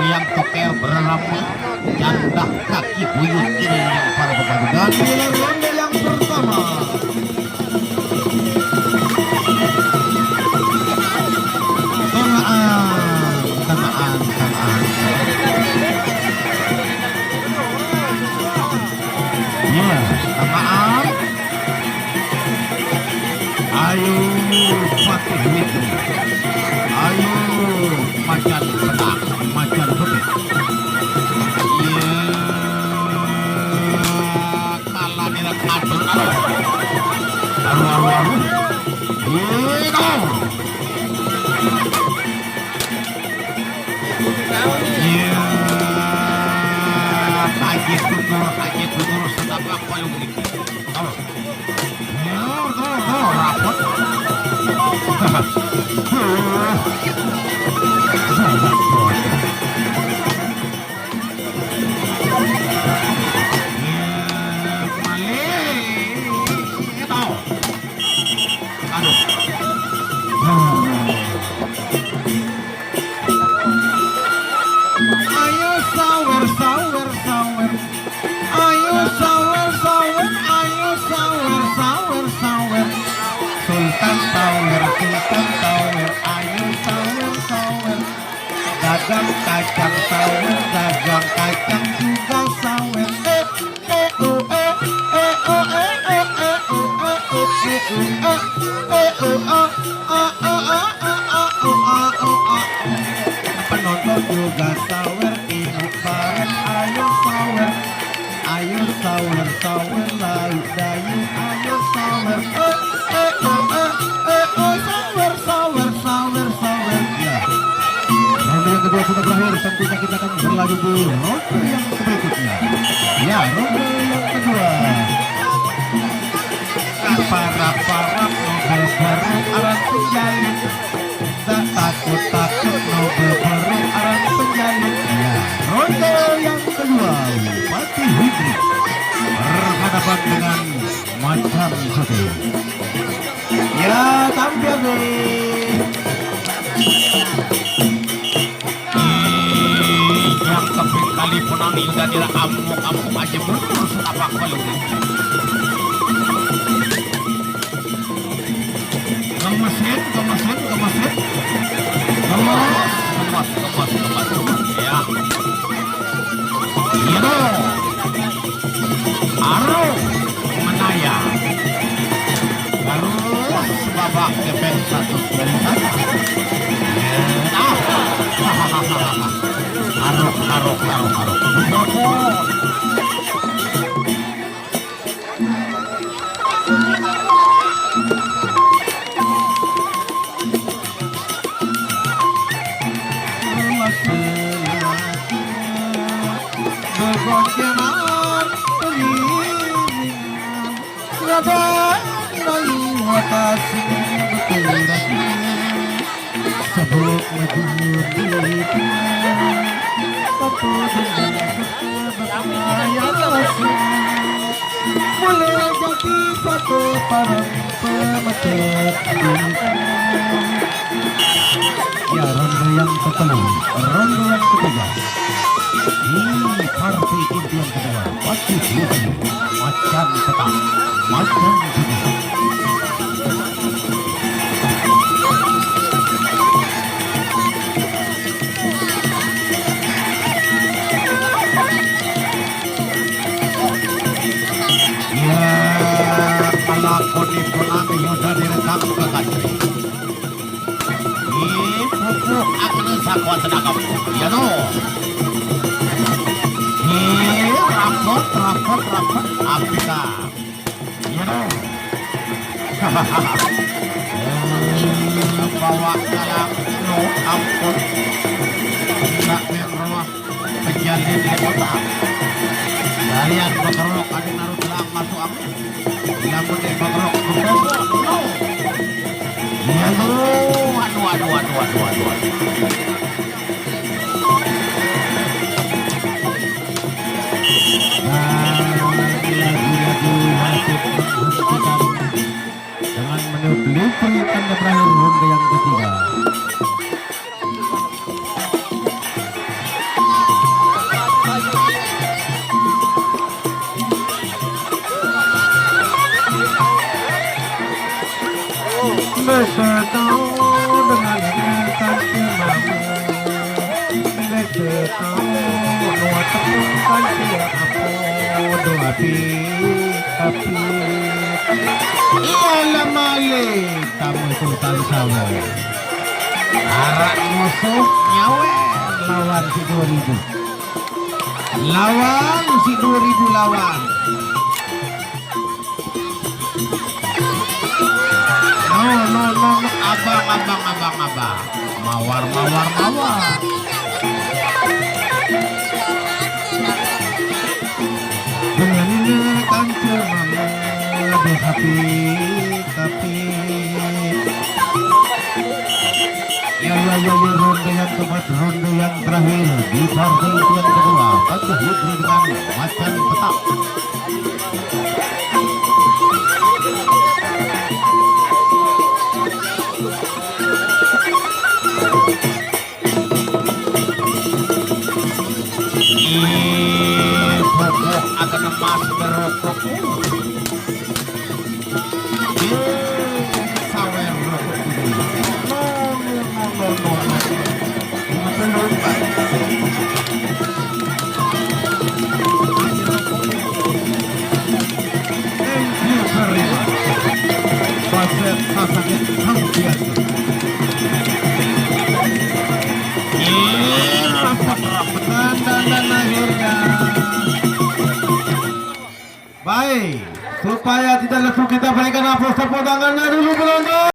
yang toker berapi jandak kaki buyut kini yang para pembantu dan ronde yang pertama tamaan ya tamaan ayo Fatih Witri ayo macan petak macan putih ya kalah di atur aru ya kaget tutur sedap apa yang begitu ya rapot dagang kacang sawer, dagang kacang juga sawer. Penonton juga sawer, ibu bareng ayo sawer, lalu dayu ayo sawer. Yang kedua sudah berakhir, tentunya kita akan berlanjut ke ronde yang berikutnya. Ya, ronde yang kedua. Parap-parap nobel baru aran penjalin, dan takut-takut nobel baru aran penjalin. Ya, ronde yang kedua, Fatih Witri berhadapan dengan macan putih. Ya, tampil nih. Kali punang udah dira kamu aja betul setapak kalau gemesin ya iya aro menaya harus babak kepeng satu dari sana Arok. Sebut mulai jadi satu para pemetik. Ya, ronde yang ketiga. Ini partai inti yang kedua. Fatih Witri, macan petak, macan putih. Lakoni pulang yuda direkam ke kacri. Ini pupuk akan sakuat sedakam. Ya no. Ini rapot. Apika. Ya no. Bawa kalah. No ampun. Tidak berruah. Kejadian di kota. Kalian berkerok ada naruh telang masuk angin. Namun dia berkerok no. Ya no. Aduh. Lagi-lagi wasit menghentikan dengan New delivery tanda berakhir ronde yang ketiga. Beserta dengan ingatan semamu, beserta nuat temukan siapa doa api. Ialah malik tamu sultan sawer. Arak musuh nyawer lawan si 2000. Lawan si 2000 lawan. No, abang. Mawar. Dengan ingatan semamu tapi ya ronde yang keempat, ronde yang terakhir di partai yang kedua. Tanda Hudri dengan macan petak. Pokok akan emas berokok. Sawer berokok. Thank you very much. Pasir sakit hangkian. Rapat dan akhirnya. Baik, supaya tidak lesu kita berikan aplaus tepuk tangannya dulu penonton.